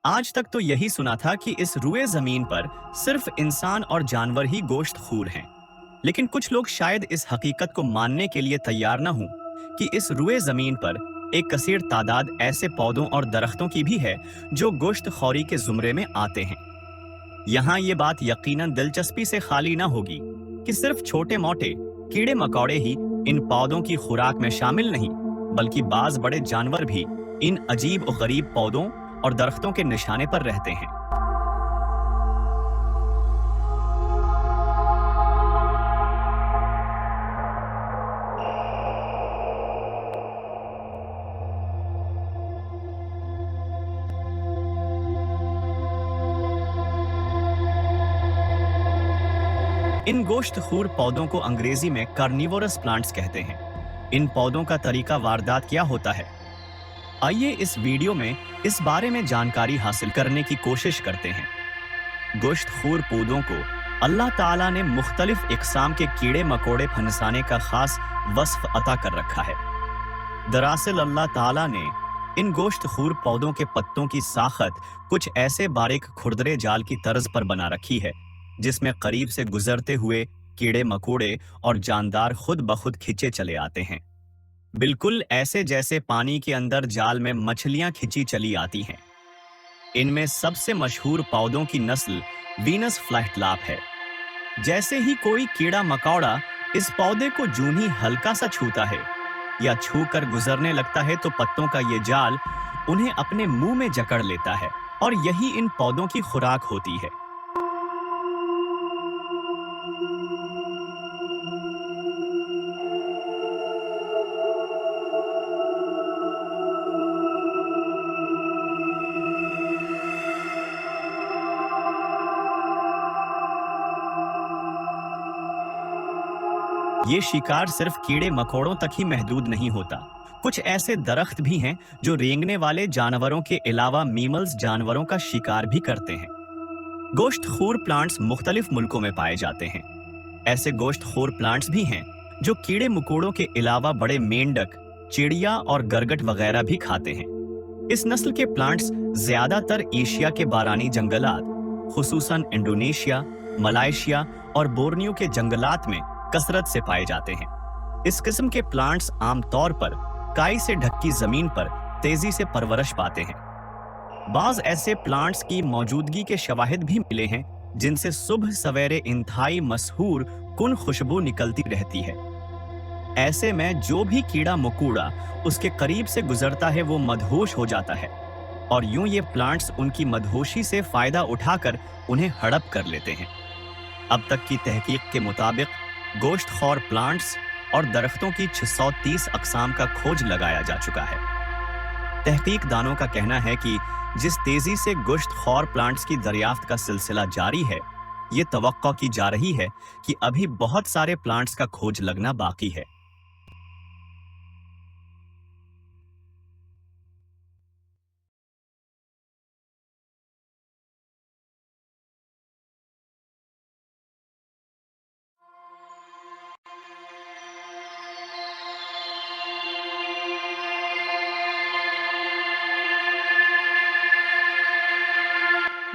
आज तक तो यही सुना था कि इस रुए जमीन पर सिर्फ इंसान और जानवर ही गोश्त खूर हैं। लेकिन कुछ लोग शायद इस हकीकत को मानने के लिए तैयार न हों कि इस रुए जमीन पर एक कसीर तादाद ऐसे पौधों और दरख्तों की भी है जो गोश्त खौरी के जुमरे में आते हैं। यहाँ ये बात यकीनन दिलचस्पी से खाली ना होगी कि सिर्फ छोटे मोटे कीड़े मकोड़े ही इन पौधों की खुराक में शामिल नहीं, बल्कि बाज बड़े जानवर भी इन अजीब और गरीब पौधों और दरख्तों के निशाने पर रहते हैं। इन गोश्तखोर पौधों को अंग्रेजी में कार्निवोरस प्लांट्स कहते हैं। इन पौधों का तरीका वारदात क्या होता है, आइए इस वीडियो में इस बारे में जानकारी हासिल करने की कोशिश करते हैं। गोश्तखोर पौधों को अल्लाह ताला ने मुख्तलिफ इकसाम के कीड़े मकोड़े फंसाने का खास वस्फ अता कर रखा है। दरअसल अल्लाह ताला ने इन गोश्तखोर पौधों के पत्तों की साखत कुछ ऐसे बारीक खुरदरे जाल की तर्ज पर बना रखी है जिसमें करीब से गुजरते हुए कीड़े मकोड़े और जानदार खुद ब खुद खिंचे चले आते हैं, बिल्कुल ऐसे जैसे पानी के अंदर जाल में मछलियां खिंची चली आती हैं। इनमें सबसे मशहूर पौधों की नस्ल वीनस फ्लैटलैप है। जैसे ही कोई कीड़ा मकोड़ा इस पौधे को जूं ही हल्का सा छूता है या छू कर गुजरने लगता है तो पत्तों का ये जाल उन्हें अपने मुंह में जकड़ लेता है और यही इन पौधों की खुराक होती है। ये शिकार सिर्फ कीड़े मकोड़ों तक ही महदूद नहीं होता। कुछ ऐसे दरख्त भी हैं जो रेंगने वाले जानवरों के अलावा मीमल्स जानवरों का शिकार भी करते हैं। गोश्तखोर प्लांट्स मुख्तलिफ मुल्कों में पाए जाते हैं। ऐसे गोश्तखोर प्लांट्स भी हैं जो कीड़े मकोड़ों के अलावा बड़े मेंढक, चिड़िया और गरगट वगैरह भी खाते हैं। इस नस्ल के प्लांट्स ज्यादातर एशिया के बारानी जंगलात, खुसूसन इंडोनेशिया, मलाइशिया और बोर्नियो के जंगलात में कसरत से पाए जाते हैं। इस किस्म के प्लांट्स आमतौर पर काई से ढकी जमीन पर तेजी से परवरिश पाते हैं। बाज ऐसे प्लांट्स की मौजूदगी के शवाहिद भी मिले हैं जिनसे सुबह सवेरे इंतहाई मशहूर कुन खुशबू निकलती रहती है। ऐसे में जो भी कीड़ा मकोड़ा उसके करीब से गुजरता है वो मदहोश हो जाता है और यूं ये प्लांट्स उनकी मदहोशी से फायदा उठाकर उन्हें हड़प कर लेते हैं। अब तक की तहकीक के मुताबिक गोश्तखोर प्लांट्स और दरख्तों की 630 अक़साम का खोज लगाया जा चुका है। तहकीक दानों का कहना है कि जिस तेजी से गोश्तखोर प्लांट्स की दरियाफ्त का सिलसिला जारी है, ये तवक्को की जा रही है कि अभी बहुत सारे प्लांट्स का खोज लगना बाकी है।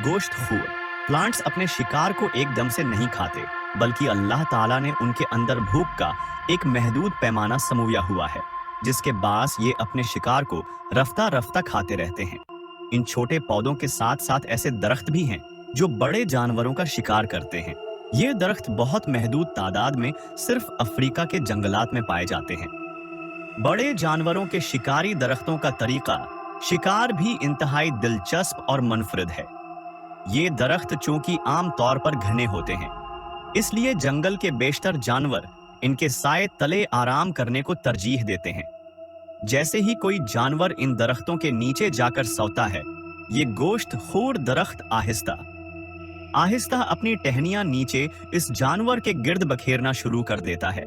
गोश्तखोर प्लांट्स अपने शिकार को एकदम से नहीं खाते, बल्कि अल्लाह ताला ने उनके अंदर भूख का एक महदूद पैमाना समूया हुआ है, जिसके बास ये अपने शिकार को रफ्ता रफ्ता खाते रहते हैं। इन छोटे पौधों के साथ साथ ऐसे दरख्त भी हैं जो बड़े जानवरों का शिकार करते हैं। ये दरख्त बहुत महदूद तादाद में सिर्फ अफ्रीका के जंगलात में पाए जाते हैं। बड़े जानवरों के शिकारी दरख्तों का तरीका शिकार भी इंतहाई दिलचस्प और मुनफरिद है। ये दरख्त चूंकि आम तौर पर घने होते हैं, इसलिए जंगल के बेशतर जानवर इनके साए तले आराम करने को तरजीह देते हैं। जैसे ही कोई जानवर इन दरख्तों के नीचे जाकर सोता है, ये गोश्तखोर दरख्त आहिस्ता आहिस्ता अपनी टहनियां नीचे इस जानवर के गिर्द बखेरना शुरू कर देता है।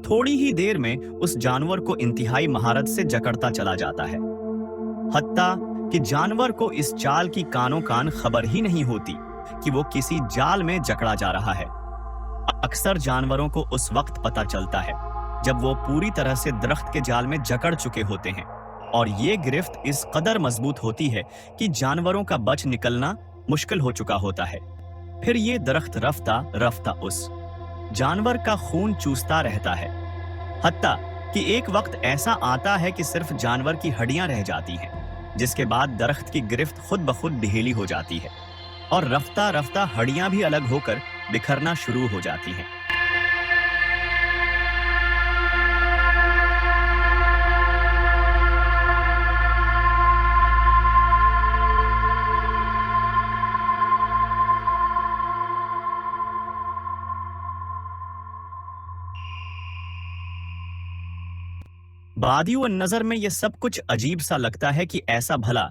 थोड़ी ही देर में उस जानवर को इंतहाई महारत से जकड़ता चला जाता है, हत्ता कि जानवर को इस चाल की कानों कान खबर ही नहीं होती कि वो किसी जाल में जकड़ा जा रहा है। अक्सर जानवरों को उस वक्त पता चलता है जब वो पूरी तरह से दरख्त के जाल में जकड़ चुके होते हैं। और ये गिरफ्त इस कदर मजबूत होती है कि जानवरों का बच निकलना मुश्किल हो चुका होता है। फिर ये दरख्त रफ्ता रफ्ता उस जानवर का खून चूसता रहता है, हत्ता कि एक वक्त ऐसा आता है कि सिर्फ जानवर की हड्डियां रह जाती हैं, जिसके बाद दरख्त की गिरफ्त खुद ब खुद ढीली हो जाती है और रफ्ता रफ्ता हड्डियां भी अलग होकर बिखरना शुरू हो जाती हैं। बादियो नजर में यह सब कुछ अजीब सा लगता है कि ऐसा भला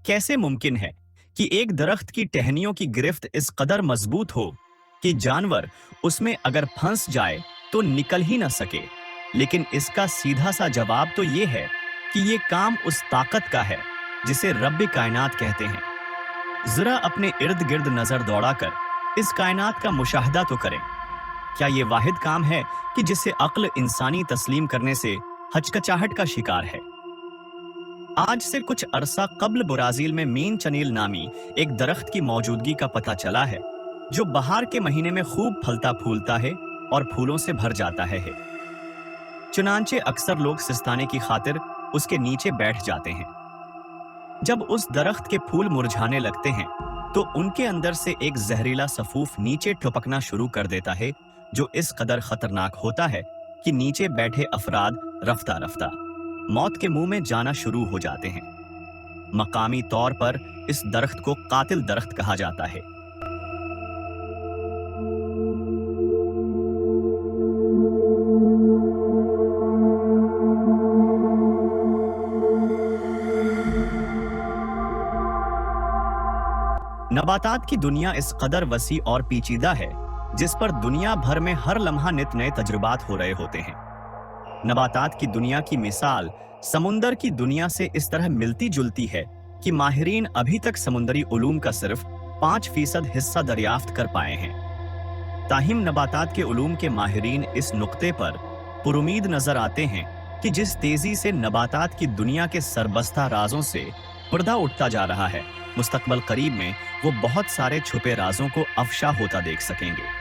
कैसे मुमकिन है कि एक दरख्त की टहनियों की गिरफ्त इस कदर मजबूत हो कि जानवर उसमें अगर फंस जाए तो निकल ही न सके। लेकिन इसका सीधा सा जवाब तो ये है कि ये काम उस ताकत का है जिसे रब्बे कायनात कहते हैं। जरा अपने इर्द गिर्द नजर दौड़ाकर इस कायनात का मुशाहदा तो करें। क्या ये वाहिद काम है कि जिसे अक्ल इंसानी तस्लीम करने से हचकचाहट का शिकार है? आज से कुछ अरसा कब्ल ब्राजील में मीन चनील नामी एक दरख्त की मौजूदगी का पता चला है, जो बहार के महीने में खूब फलता फूलता है और फूलों से भर जाता है। चुनांचे अक्सर लोग सिस्ताने की खातिर उसके नीचे बैठ जाते हैं। जब उस दरख्त के फूल मुरझाने लगते हैं तो उनके अंदर से एक जहरीला सफूफ नीचे टपकना शुरू कर देता है, जो इस कदर खतरनाक होता है कि नीचे बैठे अफराद रफ्ता रफ्ता मौत के मुंह में जाना शुरू हो जाते हैं। मकामी तौर पर इस दरख्त को कातिल दरख्त कहा जाता है। नबातात की दुनिया इस कदर वसी और पेचीदा है जिस पर दुनिया भर में हर लम्हा नित नए तजुर्बात हो रहे होते हैं। नबातात की दुनिया की मिसाल समुंदर की दुनिया से इस तरह मिलती जुलती है कि माहिरीन अभी तक समुंदरी उलूम का सिर्फ 5% हिस्सा दरियाफ्त कर पाए हैं। ताहिम नबातात के उलूम के माहिरीन इस नुक्ते पर पुरुमीद नजर आते हैं कि जिस तेजी से नबातात की दुनिया के सरबस्ता राजों से पर्दा उठता जा रहा है, मुस्तकबल करीब में वो बहुत सारे छुपे राजों को अफशा होता देख सकेंगे।